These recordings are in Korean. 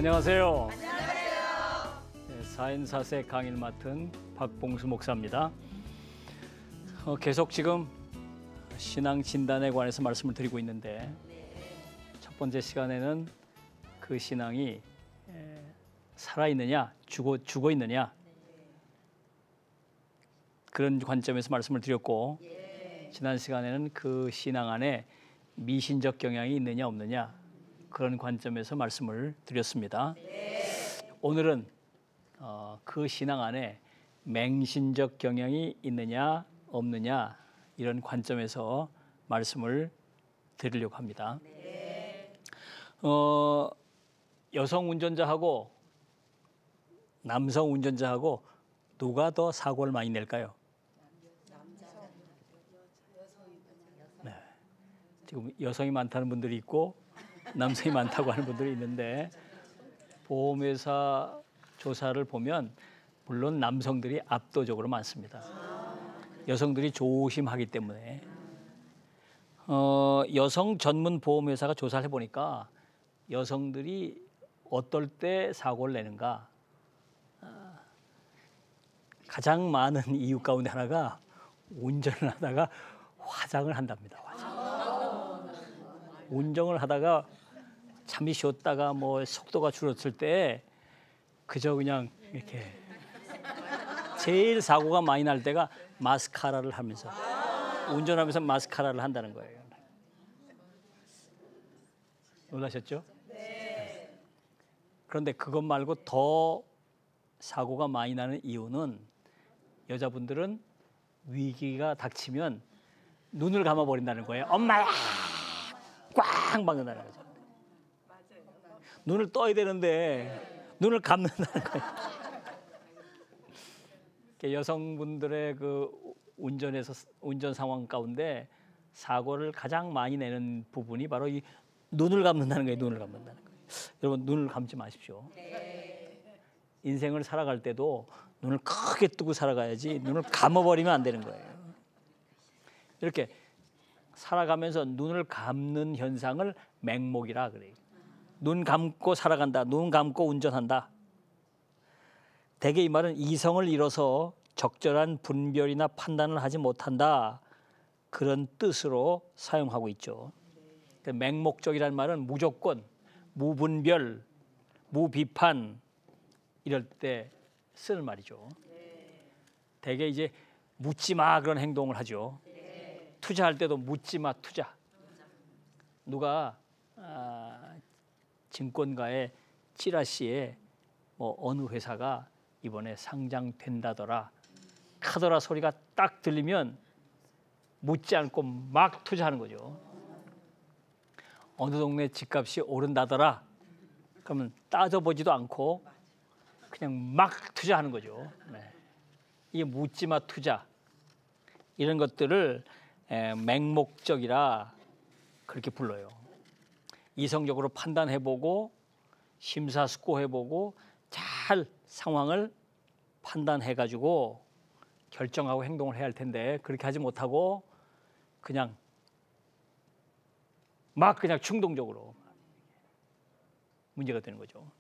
안녕하세요. 네, 4인 4세 강의를 맡은 박봉수 목사입니다. 계속 지금 신앙 진단에 관해서 말씀을 드리고 있는데 첫 번째 시간에는 그 신앙이 살아있느냐 죽어 있느냐 그런 관점에서 말씀을 드렸고, 지난 시간에는 그 신앙 안에 미신적 경향이 있느냐 없느냐 그런 관점에서 말씀을 드렸습니다. 오늘은 그 신앙 안에 맹신적 경향이 있느냐 없느냐 이런 관점에서 말씀을 드리려고 합니다. 여성 운전자하고 남성 운전자하고 누가 더 사고를 많이 낼까요? 네. 지금 여성이 많다는 분들이 있고 남성이 많다고 하는 분들이 있는데, 보험회사 조사를 보면 물론 남성들이 압도적으로 많습니다. 여성들이 조심하기 때문에. 여성 전문 보험회사가 조사를 해보니까 여성들이 어떨 때 사고를 내는가, 가장 많은 이유 가운데 하나가 운전을 하다가 화장을 한답니다. 운전을 하다가 잠시 쉬었다가 뭐 속도가 줄었을 때 그저 그냥 이렇게 제일 사고가 많이 날 때가 마스카라를 하면서, 운전하면서 마스카라를 한다는 거예요. 놀라셨죠? 네. 그런데 그것 말고 더 사고가 많이 나는 이유는, 여자분들은 위기가 닥치면 눈을 감아버린다는 거예요. 엄마야! 꽉 막는다는 거죠. 눈을 떠야 되는데 눈을 감는다는 거예요. 여성분들의 그 운전 상황 가운데 사고를 가장 많이 내는 부분이 바로 이 눈을 감는다는 거예요. 눈을 감는다는 거예요. 여러분, 눈을 감지 마십시오. 인생을 살아갈 때도 눈을 크게 뜨고 살아가야지 눈을 감아버리면 안 되는 거예요. 이렇게 살아가면서 눈을 감는 현상을 맹목이라 그래요. 눈 감고 살아간다, 눈 감고 운전한다. 대개 이 말은 이성을 잃어서 적절한 분별이나 판단을 하지 못한다, 그런 뜻으로 사용하고 있죠. 맹목적이라는 말은 무조건, 무분별, 무비판 이럴 때 쓰는 말이죠. 대개 이제 묻지 마 그런 행동을 하죠. 투자할 때도 묻지 마 투자. 누가 증권가의 찌라시에 뭐 어느 회사가 이번에 상장된다더라 카더라 소리가 딱 들리면 묻지 않고 막 투자하는 거죠. 어느 동네 집값이 오른다더라 그러면 따져보지도 않고 그냥 막 투자하는 거죠. 네. 이게 묻지 마 투자, 이런 것들을 맹목적이라 그렇게 불러요. 이성적으로 판단해보고 심사숙고해보고 잘 상황을 판단해가지고 결정하고 행동을 해야 할 텐데, 그렇게 하지 못하고 그냥 충동적으로 문제가 되는 거죠.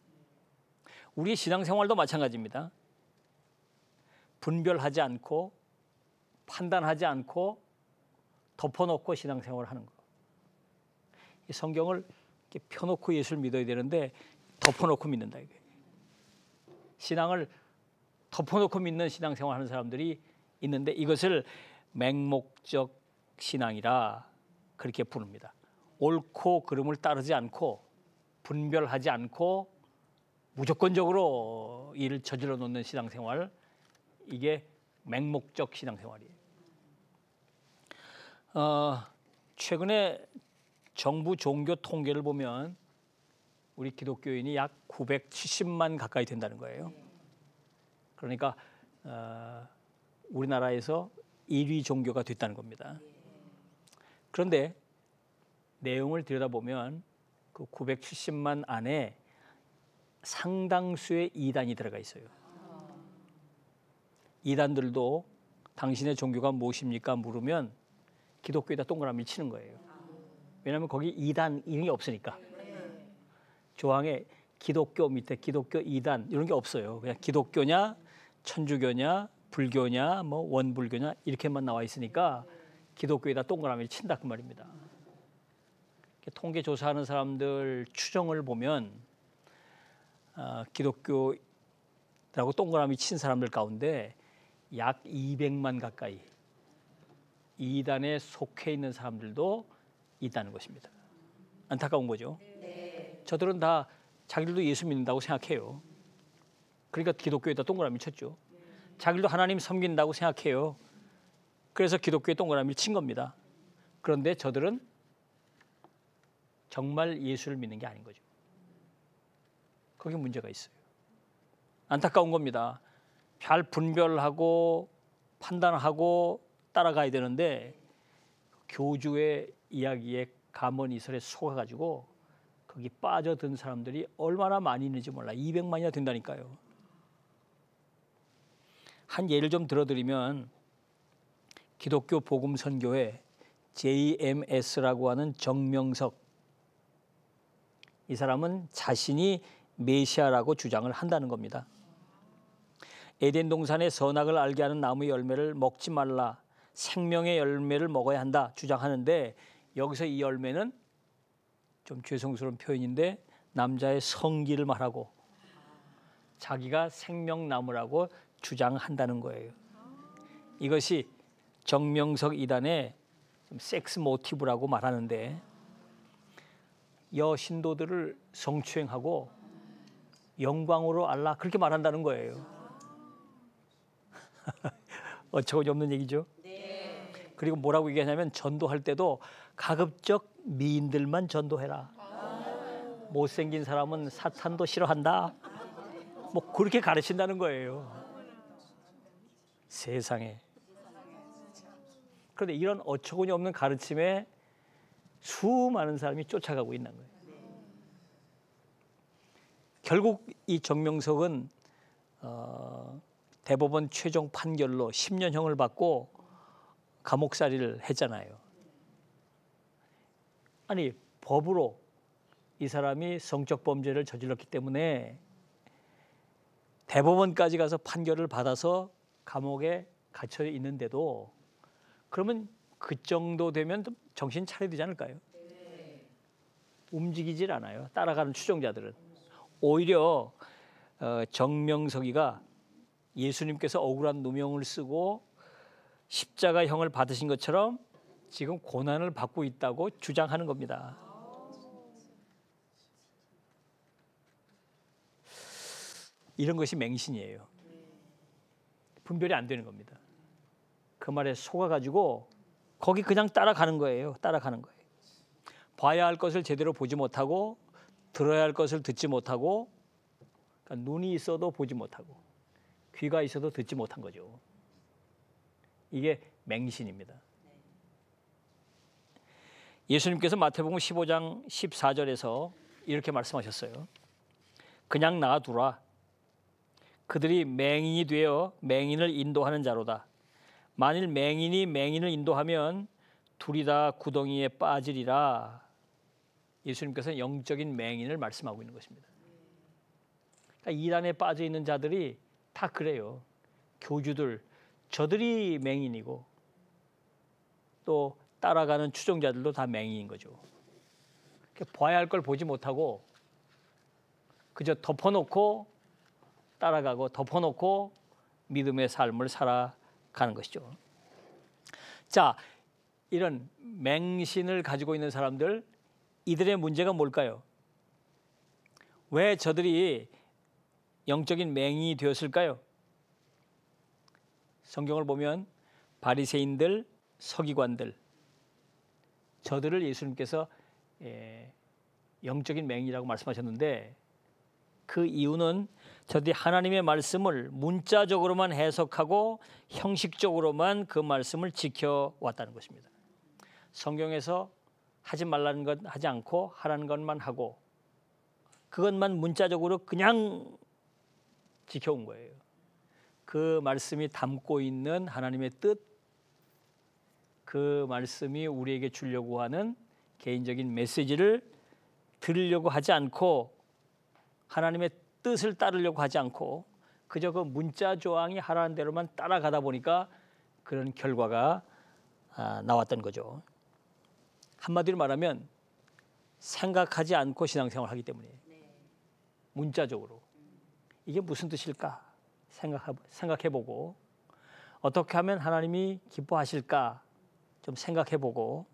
우리 신앙생활도 마찬가지입니다. 분별하지 않고 판단하지 않고 덮어놓고 신앙생활을 하는 거. 이 성경을 이렇게 펴놓고 예수를 믿어야 되는데 덮어놓고 믿는다 이게. 신앙을 덮어놓고 믿는 신앙생활 하는 사람들이 있는데, 이것을 맹목적 신앙이라 그렇게 부릅니다. 옳고 그름을 따르지 않고 분별하지 않고 무조건적으로 일을 저질러 놓는 신앙생활, 이게 맹목적 신앙생활이에요. 최근에 정부 종교 통계를 보면 우리 기독교인이 약 970만 가까이 된다는 거예요. 그러니까 우리나라에서 1위 종교가 됐다는 겁니다. 그런데 내용을 들여다보면 그 970만 안에 상당수의 이단이 들어가 있어요. 이단들도 당신의 종교가 무엇입니까? 물으면 기독교에다 동그라미 치는 거예요. 왜냐하면 거기 이단 이름이 없으니까. 조항에 기독교 밑에 기독교 이단 이런 게 없어요. 그냥 기독교냐, 천주교냐, 불교냐, 뭐 원불교냐 이렇게만 나와 있으니까 기독교에다 동그라미를 친다 그 말입니다. 통계 조사하는 사람들 추정을 보면 기독교라고 동그라미 친 사람들 가운데 약 200만 가까이 이단에 속해 있는 사람들도 있다는 것입니다. 안타까운 거죠. 저들은 다 자기들도 예수 믿는다고 생각해요. 그러니까 기독교에다 동그라미 쳤죠. 자기들도 하나님 섬긴다고 생각해요. 그래서 기독교에 동그라미를 친 겁니다. 그런데 저들은 정말 예수를 믿는 게 아닌 거죠. 거기 문제가 있어요. 안타까운 겁니다. 잘 분별하고 판단하고 따라가야 되는데 교주의 이야기에 감언이설에 속아가지고 거기 빠져든 사람들이 얼마나 많이 있는지 몰라. 200만이나 된다니까요. 한 예를 좀 들어드리면 기독교 복음선교회 JMS라고 하는 정명석, 이 사람은 자신이 메시아라고 주장을 한다는 겁니다. 에덴 동산의 선악을 알게 하는 나무의 열매를 먹지 말라, 생명의 열매를 먹어야 한다 주장하는데, 여기서 이 열매는 좀 죄송스러운 표현인데 남자의 성기를 말하고 자기가 생명나무라고 주장한다는 거예요. 이것이 정명석 이단의 섹스 모티브라고 말하는데, 여신도들을 성추행하고 영광으로 알라 그렇게 말한다는 거예요. 어처구니 없는 얘기죠. 그리고 뭐라고 얘기하냐면 전도할 때도 가급적 미인들만 전도해라. 못생긴 사람은 사탄도 싫어한다. 뭐 그렇게 가르친다는 거예요. 세상에. 그런데 이런 어처구니 없는 가르침에 수많은 사람이 쫓아가고 있는 거예요. 결국 이 정명석은 대법원 최종 판결로 10년형을 받고 감옥살이를 했잖아요. 아니, 법으로 이 사람이 성적 범죄를 저질렀기 때문에 대법원까지 가서 판결을 받아서 감옥에 갇혀 있는데도, 그러면 그 정도 되면 정신 차려야 되지 않을까요? 움직이질 않아요. 따라가는 추종자들은. 오히려 정명석이가 예수님께서 억울한 누명을 쓰고 십자가형을 받으신 것처럼 지금 고난을 받고 있다고 주장하는 겁니다. 이런 것이 맹신이에요. 분별이 안 되는 겁니다. 그 말에 속아가지고 거기 그냥 따라가는 거예요. 따라가는 거예요. 봐야 할 것을 제대로 보지 못하고 들어야 할 것을 듣지 못하고, 그러니까 눈이 있어도 보지 못하고 귀가 있어도 듣지 못한 거죠. 이게 맹신입니다. 예수님께서 마태복음 15장 14절에서 이렇게 말씀하셨어요. 그냥 놔두라. 그들이 맹인이 되어 맹인을 인도하는 자로다. 만일 맹인이 맹인을 인도하면 둘이 다 구덩이에 빠지리라. 예수님께서 영적인 맹인을 말씀하고 있는 것입니다. 그러니까 이단에 빠져 있는 자들이 다 그래요. 교주들, 저들이 맹인이고 또 따라가는 추종자들도 다 맹인인 거죠. 봐야 할 걸 보지 못하고 그저 덮어놓고 따라가고 덮어놓고 믿음의 삶을 살아가는 것이죠. 자, 이런 맹신을 가지고 있는 사람들, 이들의 문제가 뭘까요? 왜 저들이 영적인 맹인이 되었을까요? 성경을 보면 바리새인들, 서기관들, 저들을 예수님께서 영적인 맹인이라고 말씀하셨는데, 그 이유는 저들이 하나님의 말씀을 문자적으로만 해석하고 형식적으로만 그 말씀을 지켜왔다는 것입니다. 성경에서 하지 말라는 것 하지 않고 하라는 것만 하고 그것만 문자적으로 그냥 지켜온 거예요. 그 말씀이 담고 있는 하나님의 뜻, 그 말씀이 우리에게 주려고 하는 개인적인 메시지를 들으려고 하지 않고 하나님의 뜻을 따르려고 하지 않고 그저 그 문자 조항이 하라는 대로만 따라가다 보니까 그런 결과가 나왔던 거죠. 한마디로 말하면 생각하지 않고 신앙생활을 하기 때문에 문자적으로 이게 무슨 뜻일까 생각해보고 어떻게 하면 하나님이 기뻐하실까 좀 생각해보고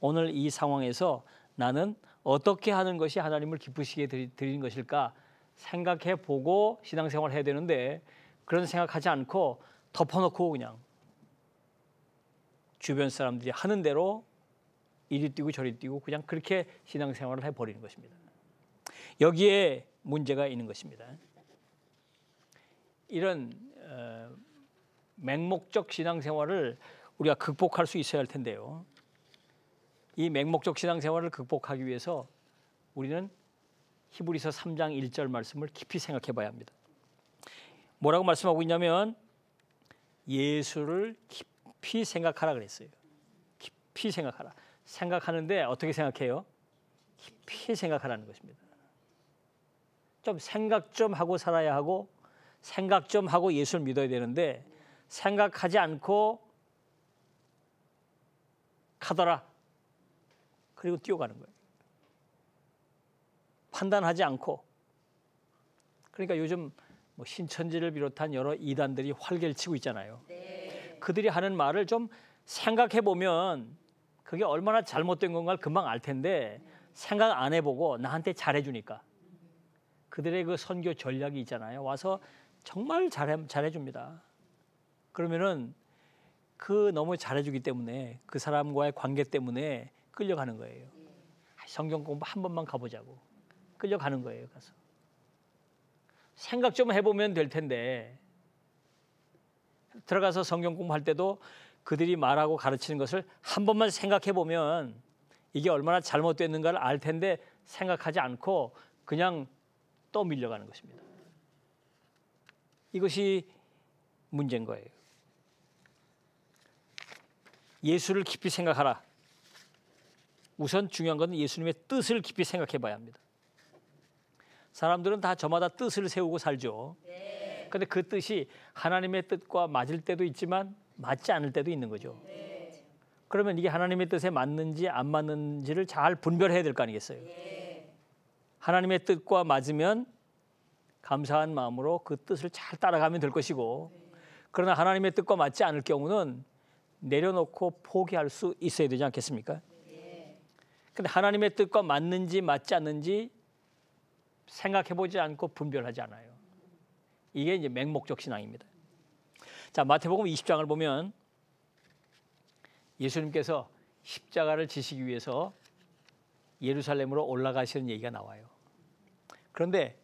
오늘 이 상황에서 나는 어떻게 하는 것이 하나님을 기쁘시게 드리는 것일까 생각해보고 신앙생활을 해야 되는데 그런 생각하지 않고 덮어놓고 그냥 주변 사람들이 하는 대로 이리 뛰고 저리 뛰고 그냥 그렇게 신앙생활을 해버리는 것입니다. 여기에 문제가 있는 것입니다. 이런 맹목적 신앙생활을 우리가 극복할 수 있어야 할 텐데요. 이 맹목적 신앙생활을 극복하기 위해서 우리는 히브리서 3장 1절 말씀을 깊이 생각해 봐야 합니다. 뭐라고 말씀하고 있냐면 예수를 깊이 생각하라 그랬어요. 깊이 생각하라. 생각하는데 어떻게 생각해요? 깊이 생각하라는 것입니다. 좀 생각 좀 하고 살아야 하고 생각 좀 하고 예수를 믿어야 되는데 생각하지 않고 가더라. 그리고 뛰어가는 거예요. 판단하지 않고. 그러니까 요즘 뭐 신천지를 비롯한 여러 이단들이 활개를 치고 있잖아요. 그들이 하는 말을 좀 생각해 보면 그게 얼마나 잘못된 건가를 금방 알 텐데 생각 안 해보고 나한테 잘해주니까 그들의 그 선교 전략이 있잖아요. 와서 정말 잘해줍니다. 그러면은 그 너무 잘해주기 때문에 그 사람과의 관계 때문에 끌려가는 거예요. 성경 공부 한 번만 가보자고 끌려가는 거예요. 가서 생각 좀 해보면 될 텐데 들어가서 성경 공부할 때도 그들이 말하고 가르치는 것을 한 번만 생각해 보면 이게 얼마나 잘못됐는가를 알 텐데 생각하지 않고 그냥 또 밀려가는 것입니다. 이것이 문제인 거예요. 예수를 깊이 생각하라. 우선 중요한 건 예수님의 뜻을 깊이 생각해 봐야 합니다. 사람들은 다 저마다 뜻을 세우고 살죠. 그런데 그 뜻이 하나님의 뜻과 맞을 때도 있지만 맞지 않을 때도 있는 거죠. 그러면 이게 하나님의 뜻에 맞는지 안 맞는지를 잘 분별해야 될 거 아니겠어요. 하나님의 뜻과 맞으면 감사한 마음으로 그 뜻을 잘 따라가면 될 것이고 그러나 하나님의 뜻과 맞지 않을 경우는 내려놓고 포기할 수 있어야 되지 않겠습니까? 그런데 하나님의 뜻과 맞는지 맞지 않는지 생각해보지 않고 분별하지 않아요. 이게 이제 맹목적 신앙입니다. 자, 마태복음 20장을 보면 예수님께서 십자가를 지시기 위해서 예루살렘으로 올라가시는 얘기가 나와요. 그런데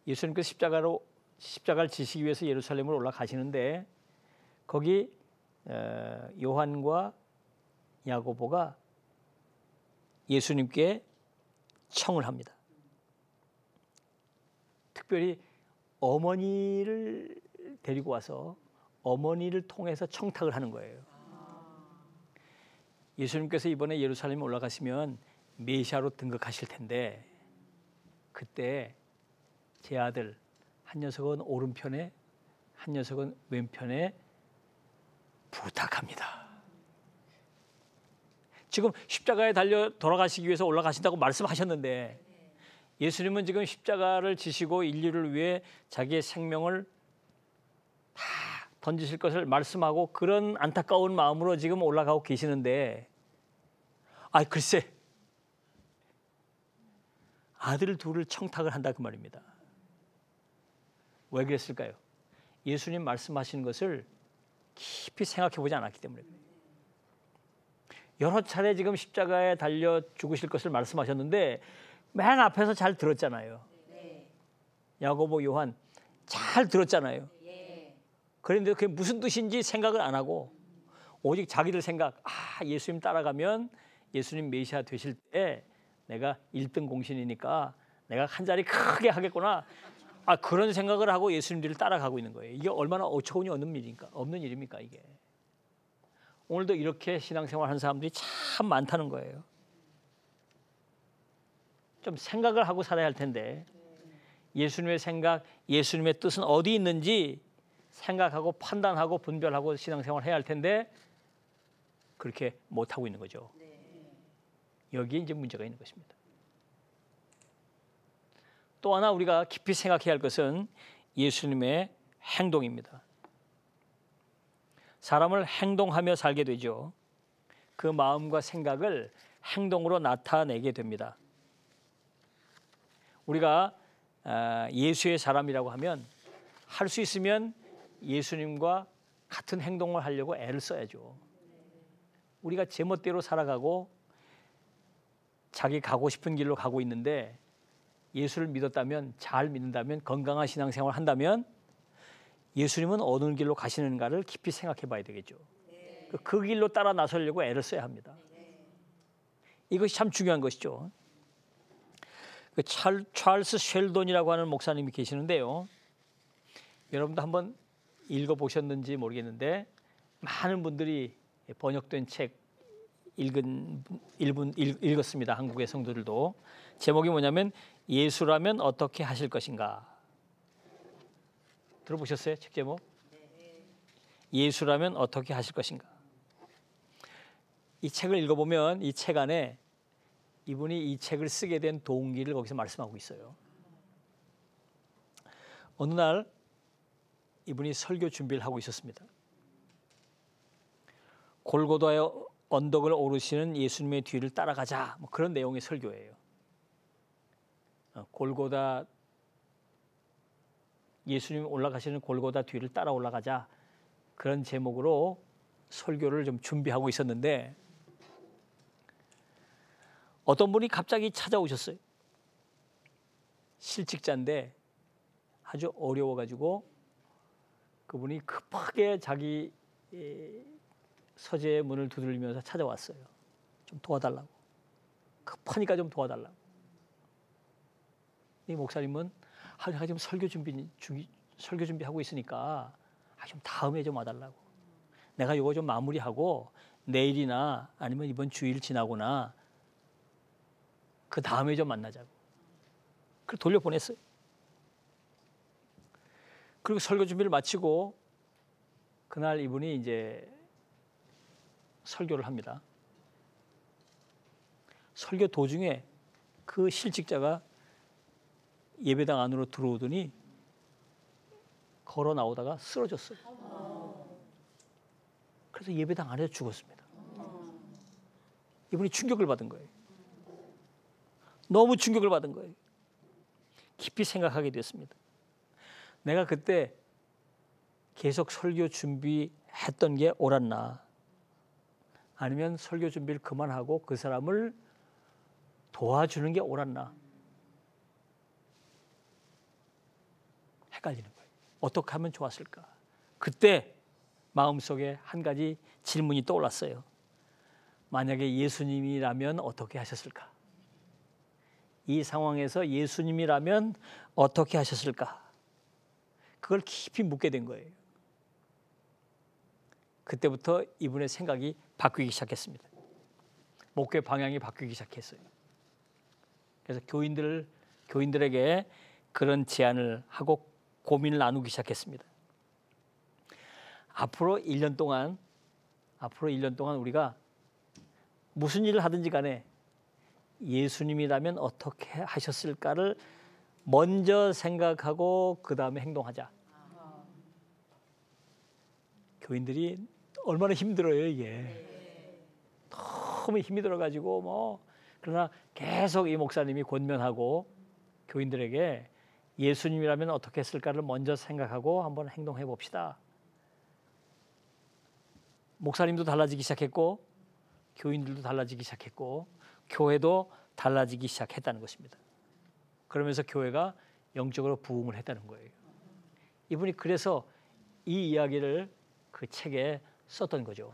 예수님께서 십자가를 지시기 위해서 예루살렘으로 올라가시는데 거기 요한과 야고보가 예수님께 청을 합니다. 특별히 어머니를 데리고 와서 어머니를 통해서 청탁을 하는 거예요. 예수님께서 이번에 예루살렘에 올라가시면 메시아로 등극하실 텐데 그때 제 아들 한 녀석은 오른편에 한 녀석은 왼편에 부탁합니다. 지금 십자가에 달려 돌아가시기 위해서 올라가신다고 말씀하셨는데 예수님은 지금 십자가를 지시고 인류를 위해 자기의 생명을 다 던지실 것을 말씀하고 그런 안타까운 마음으로 지금 올라가고 계시는데 글쎄 아들 둘을 청탁을 한다 그 말입니다. 왜 그랬을까요? 예수님 말씀하시는 것을 깊이 생각해 보지 않았기 때문에 그래요. 여러 차례 지금 십자가에 달려 죽으실 것을 말씀하셨는데 맨 앞에서 잘 들었잖아요. 야고보, 요한 잘 들었잖아요. 그런데 그게 무슨 뜻인지 생각을 안 하고 오직 자기들 생각, 예수님 따라가면 예수님 메시아 되실 때 내가 1등 공신이니까 내가 한 자리 크게 하겠구나. 그런 생각을 하고 예수님들을 따라가고 있는 거예요. 이게 얼마나 어처구니 없는 일입니까 이게. 오늘도 이렇게 신앙생활 하는 사람들이 참 많다는 거예요. 좀 생각을 하고 살아야 할 텐데 예수님의 생각, 예수님의 뜻은 어디 있는지 생각하고 판단하고 분별하고 신앙생활을 해야 할 텐데 그렇게 못하고 있는 거죠. 여기에 이제 문제가 있는 것입니다. 또 하나 우리가 깊이 생각해야 할 것은 예수님의 행동입니다. 사람을 행동하며 살게 되죠. 그 마음과 생각을 행동으로 나타내게 됩니다. 우리가 예수의 사람이라고 하면 할 수 있으면 예수님과 같은 행동을 하려고 애를 써야죠. 우리가 제멋대로 살아가고 자기 가고 싶은 길로 가고 있는데 예수를 믿었다면, 잘 믿는다면, 건강한 신앙생활을 한다면 예수님은 어느 길로 가시는가를 깊이 생각해 봐야 되겠죠. 그 길로 따라 나서려고 애를 써야 합니다. 이것이 참 중요한 것이죠. 그 찰스 쉘돈이라고 하는 목사님이 계시는데요. 여러분도 한번 읽어보셨는지 모르겠는데 많은 분들이 번역된 책 읽었습니다. 한국의 성도들도. 제목이 뭐냐면 예수라면 어떻게 하실 것인가. 들어보셨어요? 책 제목? 예수라면 어떻게 하실 것인가. 이 책을 읽어보면 이 책 안에 이분이 이 책을 쓰게 된 동기를 거기서 말씀하고 있어요. 어느 날 이분이 설교 준비를 하고 있었습니다. 골고다의 언덕을 오르시는 예수님의 뒤를 따라가자, 뭐 그런 내용의 설교예요. 골고다, 예수님 올라가시는 골고다 뒤를 따라 올라가자, 그런 제목으로 설교를 좀 준비하고 있었는데 어떤 분이 갑자기 찾아오셨어요. 실직자인데 아주 어려워가지고 그분이 급하게 자기 서재의 문을 두드리면서 찾아왔어요. 좀 도와달라고. 급하니까 좀 도와달라고. 이 목사님은 내가 지금 설교 준비하고 있으니까 좀 다음에 좀 와달라고. 내가 이거 좀 마무리하고 내일이나 아니면 이번 주일 지나거나 그 다음에 좀 만나자고. 그래서 돌려보냈어요. 그리고 설교 준비를 마치고 그날 이분이 이제 설교를 합니다. 설교 도중에 그 실직자가 예배당 안으로 들어오더니 걸어 나오다가 쓰러졌어요. 그래서 예배당 안에서 죽었습니다. 이분이 충격을 받은 거예요. 너무 충격을 받은 거예요. 깊이 생각하게 됐습니다. 내가 그때 계속 설교 준비했던 게 옳았나? 아니면 설교 준비를 그만하고 그 사람을 도와주는 게 옳았나? 헷갈리는 거예요. 어떻게 하면 좋았을까? 그때 마음속에 한 가지 질문이 떠올랐어요. 만약에 예수님이라면 어떻게 하셨을까? 이 상황에서 예수님이라면 어떻게 하셨을까? 그걸 깊이 묻게 된 거예요. 그때부터 이분의 생각이 바뀌기 시작했습니다. 목회 방향이 바뀌기 시작했어요. 그래서 교인들에게 그런 제안을 하고 고민을 나누기 시작했습니다. 앞으로 1년 동안 우리가 무슨 일을 하든지 간에 예수님이라면 어떻게 하셨을까를 먼저 생각하고 그 다음에 행동하자. 교인들이 얼마나 힘들어요, 이게. 너무 힘이 들어가지고 그러나 계속 이 목사님이 권면하고 교인들에게 예수님이라면 어떻게 했을까를 먼저 생각하고 한번 행동해 봅시다. 목사님도 달라지기 시작했고 교인들도 달라지기 시작했고 교회도 달라지기 시작했다는 것입니다. 그러면서 교회가 영적으로 부흥을 했다는 거예요. 이분이 그래서 이 이야기를 그 책에 썼던 거죠.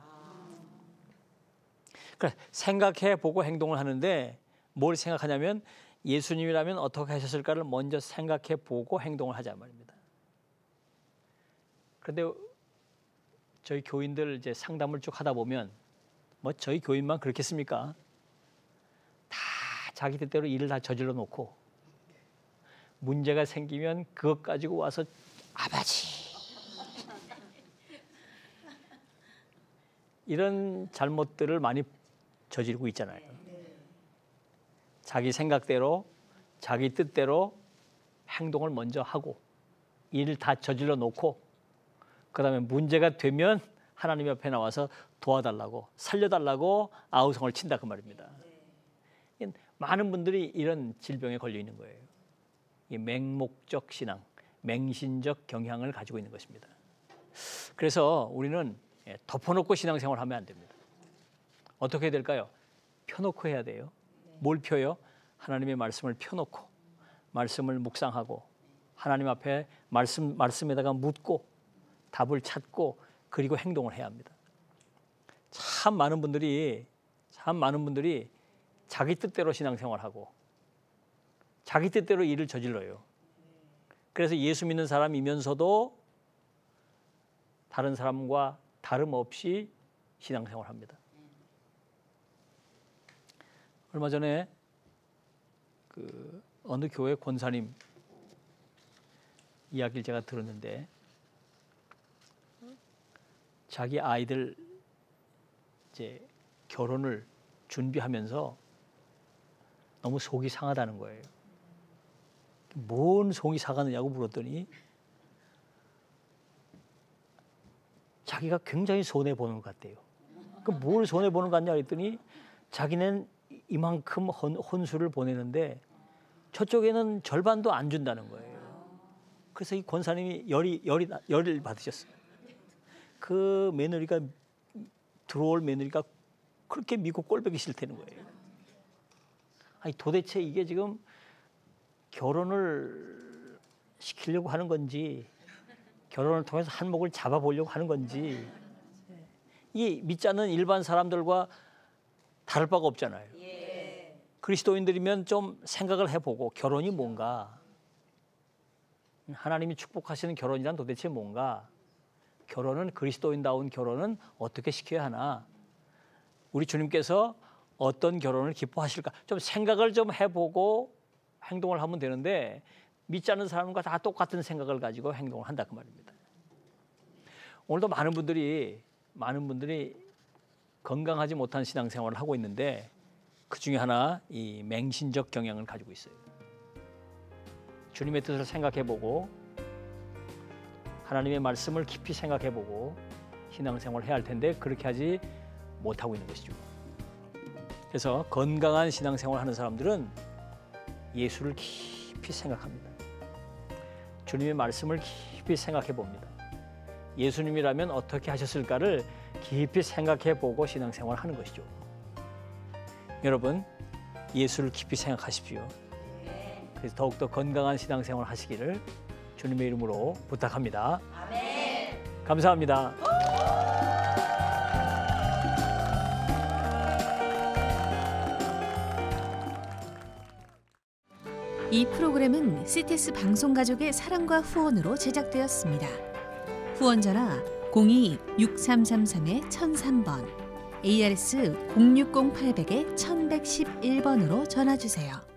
그러니까 생각해 보고 행동을 하는데 뭘 생각하냐면 예수님이라면 어떻게 하셨을까를 먼저 생각해 보고 행동을 하자 말입니다. 그런데 저희 교인들 이제 상담을 쭉 하다 보면 저희 교인만 그렇겠습니까? 다 자기 뜻대로 일을 다 저질러 놓고 문제가 생기면 그것 가지고 와서 아버지 이런 잘못들을 많이 저지르고 있잖아요. 자기 생각대로 자기 뜻대로 행동을 먼저 하고 일을 다 저질러 놓고 그다음에 문제가 되면 하나님 옆에 나와서 도와달라고 살려달라고 아우성을 친다 그 말입니다. 많은 분들이 이런 질병에 걸려 있는 거예요. 이 맹목적 신앙, 맹신적 경향을 가지고 있는 것입니다. 그래서 우리는 덮어놓고 신앙생활을 하면 안 됩니다. 어떻게 해야 될까요? 펴놓고 해야 돼요. 뭘 펴요? 하나님의 말씀을 펴놓고 말씀을 묵상하고 하나님 앞에 말씀에다가 묻고 답을 찾고 그리고 행동을 해야 합니다. 참 많은 분들이 자기 뜻대로 신앙생활하고 자기 뜻대로 일을 저질러요. 그래서 예수 믿는 사람이면서도 다른 사람과 다름없이 신앙생활합니다. 얼마 전에 그 어느 교회 권사님 이야기를 제가 들었는데 자기 아이들 이제 결혼을 준비하면서 너무 속이 상하다는 거예요. 뭔 속이 상하느냐고 물었더니 자기가 굉장히 손해 보는 것 같대요. 그 뭘 손해 보는 것 같냐 했더니 자기는 이만큼 혼수를 보내는데 저쪽에는 절반도 안 준다는 거예요. 그래서 이 권사님이 열을 받으셨어요. 그 며느리가 들어올 며느리가 그렇게 믿고 꼴보기 싫다는 거예요. 아니 도대체 이게 지금 결혼을 시키려고 하는 건지 결혼을 통해서 한몫을 잡아보려고 하는 건지 이 믿지 않는 일반 사람들과 다를 바가 없잖아요. 그리스도인들이면 좀 생각을 해보고 결혼이 뭔가 하나님이 축복하시는 결혼이란 도대체 뭔가 결혼은 그리스도인다운 결혼은 어떻게 시켜야 하나 우리 주님께서 어떤 결혼을 기뻐하실까 좀 생각을 좀 해보고 행동을 하면 되는데 믿지 않는 사람과 다 똑같은 생각을 가지고 행동을 한다 그 말입니다. 오늘도 많은 분들이 건강하지 못한 신앙생활을 하고 있는데 그 중에 하나 이 맹신적 경향을 가지고 있어요. 주님의 뜻을 생각해보고 하나님의 말씀을 깊이 생각해보고 신앙생활을 해야 할 텐데 그렇게 하지 못하고 있는 것이죠. 그래서 건강한 신앙생활을 하는 사람들은 예수를 깊이 생각합니다. 주님의 말씀을 깊이 생각해봅니다. 예수님이라면 어떻게 하셨을까를 깊이 생각해보고 신앙생활을 하는 것이죠. 여러분 예수를 깊이 생각하십시오. 그래서 더욱더 건강한 신앙생활을 하시기를 주님의 이름으로 부탁합니다. 아멘. 감사합니다. 이 프로그램은 CTS 방송가족의 사랑과 후원으로 제작되었습니다. 후원 전화 02-6333-1003번, ARS 060-800-1111번으로 전화주세요.